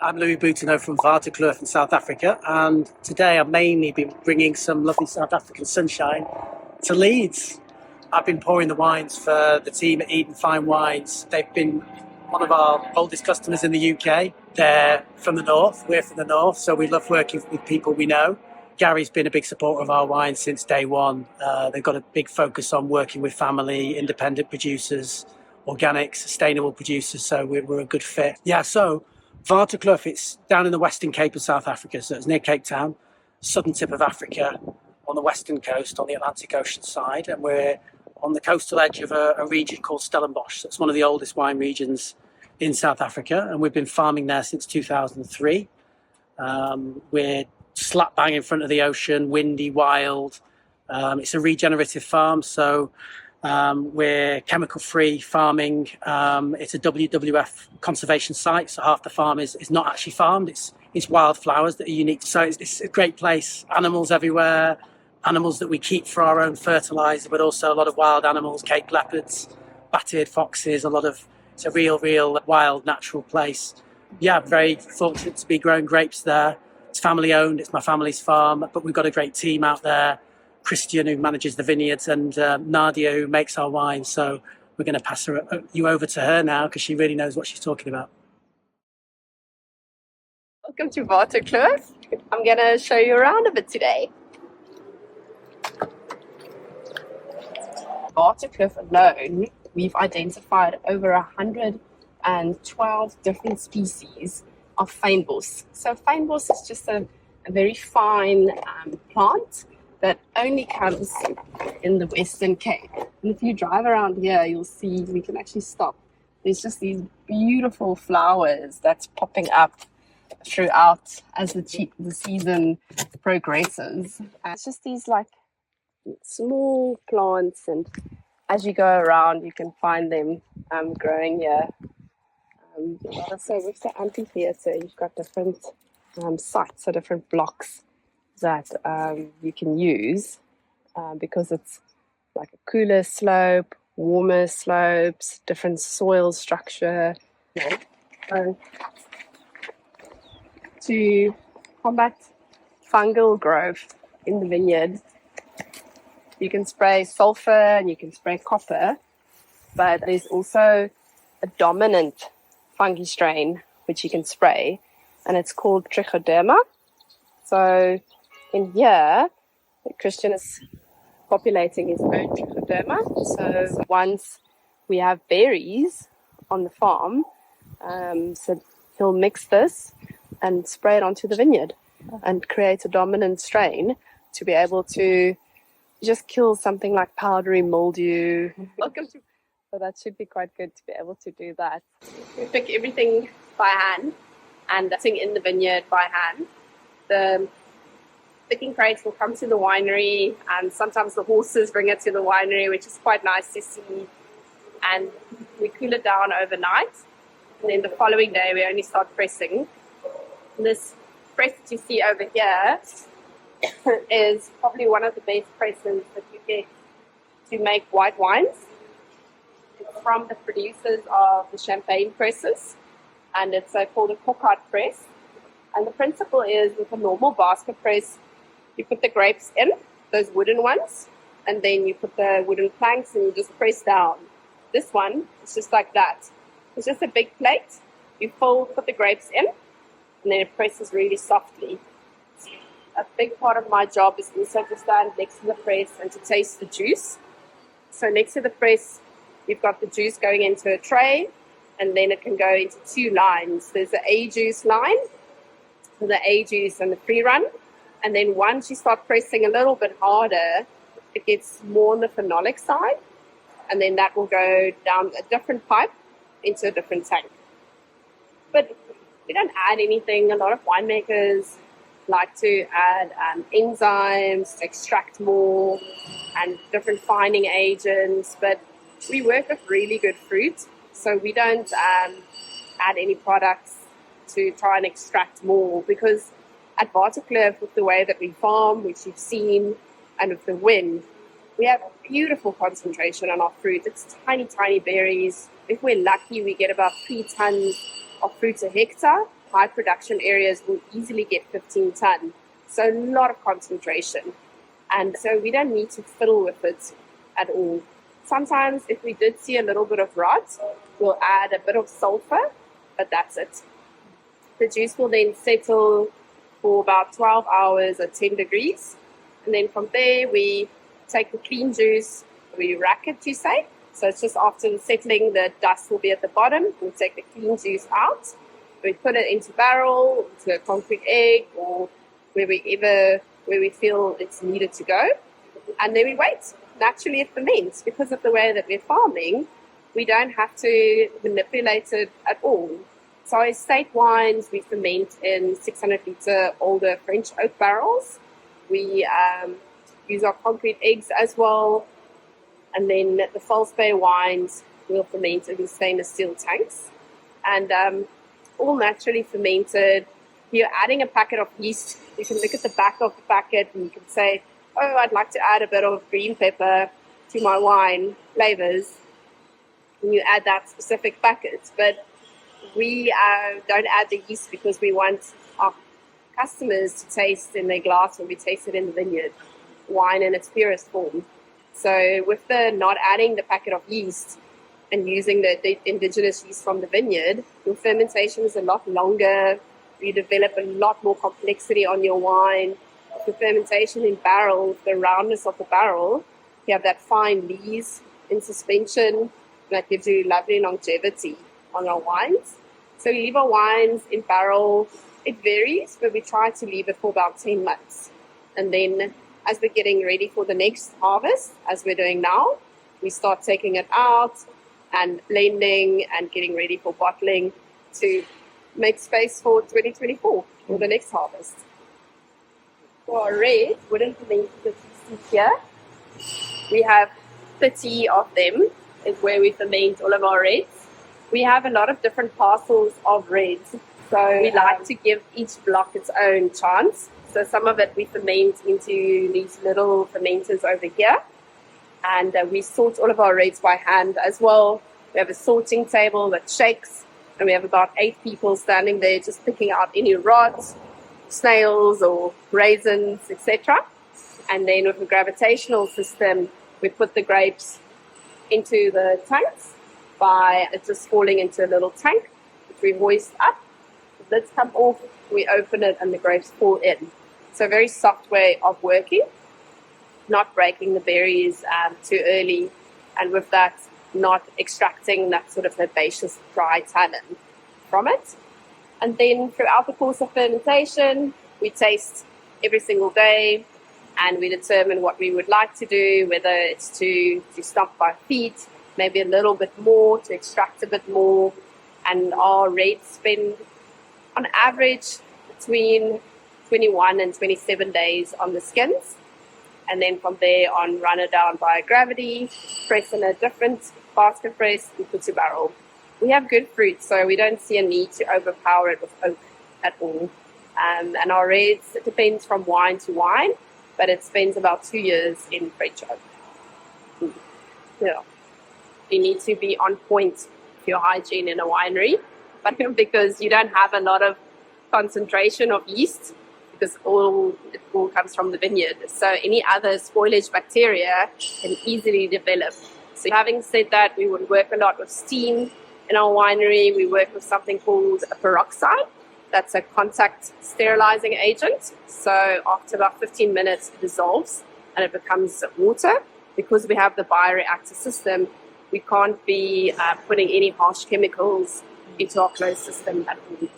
I'm Louis Boutinot from Waterkloof in South Africa, and today I've mainly been bringing some lovely South African sunshine to Leeds. I've been pouring the wines for the team at Eden Fine Wines. They've been one of our oldest customers in the UK. They're from the north, we're from the north, so we love working with people we know. Gary's been a big supporter of our wine since day one. They've got a big focus on working with family, independent producers, organic, sustainable producers, so we're a good fit. Yeah, so Waterkloof, it's down in the Western Cape of South Africa, so it's near Cape Town, southern tip of Africa, on the western coast, on the Atlantic Ocean side, and we're on the coastal edge of a region called Stellenbosch. That's one of the oldest wine regions in South Africa, and we've been farming there since 2003. We're slap bang in front of the ocean, windy, wild. It's a regenerative farm, so we're chemical-free farming. It's a WWF conservation site, so half the farm is not actually farmed. It's wildflowers that are unique. So it's a great place. Animals everywhere, animals that we keep for our own fertilizer, but also a lot of wild animals, Cape leopards, bat-eared foxes, it's a real wild, natural place. Yeah, very fortunate to be growing grapes there. It's family owned, it's my family's farm, but we've got a great team out there. Christian, who manages the vineyards, and Nadia, who makes our wine. So we're going to pass you over to her now because she really knows what she's talking about. Welcome to Waterkloof. I'm going to show you around a bit today. Waterkloof alone, we've identified over 112 different species of fynbos. So fynbos is just a very fine plant that only comes in the Western Cape. And if you drive around here, you'll see we can actually stop. There's just these beautiful flowers that's popping up throughout as the season progresses. It's just these like small plants, and as you go around, you can find them growing here. So with the amphitheatre, you've got different sites, so different blocks that you can use because it's like a cooler slope, warmer slopes, different soil structure. To combat fungal growth in the vineyard, you can spray sulfur and you can spray copper, but there's also a dominant fungi strain which you can spray, and it's called trichoderma. So in here, Christian is populating his own trichoderma. So once we have berries on the farm, so he'll mix this and spray it onto the vineyard and create a dominant strain to be able to just kill something like powdery mildew. So that should be quite good to be able to do that. We pick everything by hand and sing in the vineyard by hand. The picking crates will come to the winery, and sometimes the horses bring it to the winery, which is quite nice to see. And we cool it down overnight, and then the following day we only start pressing. And this press that you see over here is probably one of the best presses that you get to make white wines. It's from the producers of the champagne presses, and it's called a cockart press. And the principle is, with a normal basket press, you put the grapes in, those wooden ones, and then you put the wooden planks and you just press down. This one is just like that. It's just a big plate. You put the grapes in, and then it presses really softly. A big part of my job is also to stand next to the press and to taste the juice. So next to the press, you've got the juice going into a tray, and then it can go into two lines. There's the A juice line, the A juice and the free run. And then once you start pressing a little bit harder, it gets more on the phenolic side. And then that will go down a different pipe into a different tank. But we don't add anything. A lot of winemakers like to add enzymes to extract more and different fining agents. But we work with really good fruit, so we don't add any products to try and extract more, because at Waterkloof, with the way that we farm, which you've seen, and with the wind, we have beautiful concentration on our fruit. It's tiny, tiny berries. If we're lucky, we get about 3 tons of fruit a hectare. high production areas will easily get 15 ton. So a lot of concentration. And so we don't need to fiddle with it at all. Sometimes if we did see a little bit of rot, we'll add a bit of sulfur, but that's it. The juice will then settle for about 12 hours at 10 degrees. And then from there, we take the clean juice, we rack it, you say. So it's just after the settling, the dust will be at the bottom. We'll take the clean juice out. We put it into barrel, into a concrete egg, or where we feel it's needed to go. And then we wait. Naturally, it ferments. Because of the way that we're farming, we don't have to manipulate it at all. So our estate wines, we ferment in 600-litre older French oak barrels. We use our concrete eggs as well. And then the false bay wines will ferment in stainless steel tanks. And all naturally fermented. If you're adding a packet of yeast, you can look at the back of the packet and you can say, oh, I'd like to add a bit of green pepper to my wine flavors. And you add that specific packet. But we don't add the yeast because we want our customers to taste in their glass when we taste it in the vineyard, wine in its purest form. So with the not adding the packet of yeast and using the indigenous yeast from the vineyard, your fermentation is a lot longer. You develop a lot more complexity on your wine. The fermentation in barrel, the roundness of the barrel, you have that fine lees in suspension that gives you lovely longevity on our wines. So we leave our wines in barrel. It varies, but we try to leave it for about 10 months. And then as we're getting ready for the next harvest, as we're doing now, we start taking it out and blending and getting ready for bottling to make space for 2024 for the next harvest. For our red wooden fermenters here, we have 30 of them, is where we ferment all of our reds. We have a lot of different parcels of reds, so we like to give each block its own chance. So some of it we ferment into these little fermenters over here, and we sort all of our reds by hand as well. We have a sorting table that shakes, and we have about 8 people standing there just picking out any rods, snails or raisins, etc. And then with a gravitational system, we put the grapes into the tanks by it just falling into a little tank, which we hoist up. The lids come off, we open it, and the grapes fall in. So a very soft way of working, not breaking the berries too early, and with that, not extracting that sort of herbaceous dry tannin from it. And then throughout the course of fermentation, we taste every single day, and we determine what we would like to do, whether it's to stomp by feet, maybe a little bit more, to extract a bit more. And our reds spend, on average, between 21 and 27 days on the skins. And then from there on, run it down by gravity, press in a different basket press, and put to barrel. We have good fruit, so we don't see a need to overpower it with oak at all. And our reds, it depends from wine to wine, but it spends about 2 years in French oak. Yeah. You need to be on point with your hygiene in a winery, but because you don't have a lot of concentration of yeast, because it all comes from the vineyard. So any other spoilage bacteria can easily develop. So having said that, we would work a lot with steam. In our winery, we work with something called a peroxide. That's a contact sterilizing agent. So after about 15 minutes, it dissolves and it becomes water. Because we have the bioreactor system, we can't be putting any harsh chemicals into our closed system at all.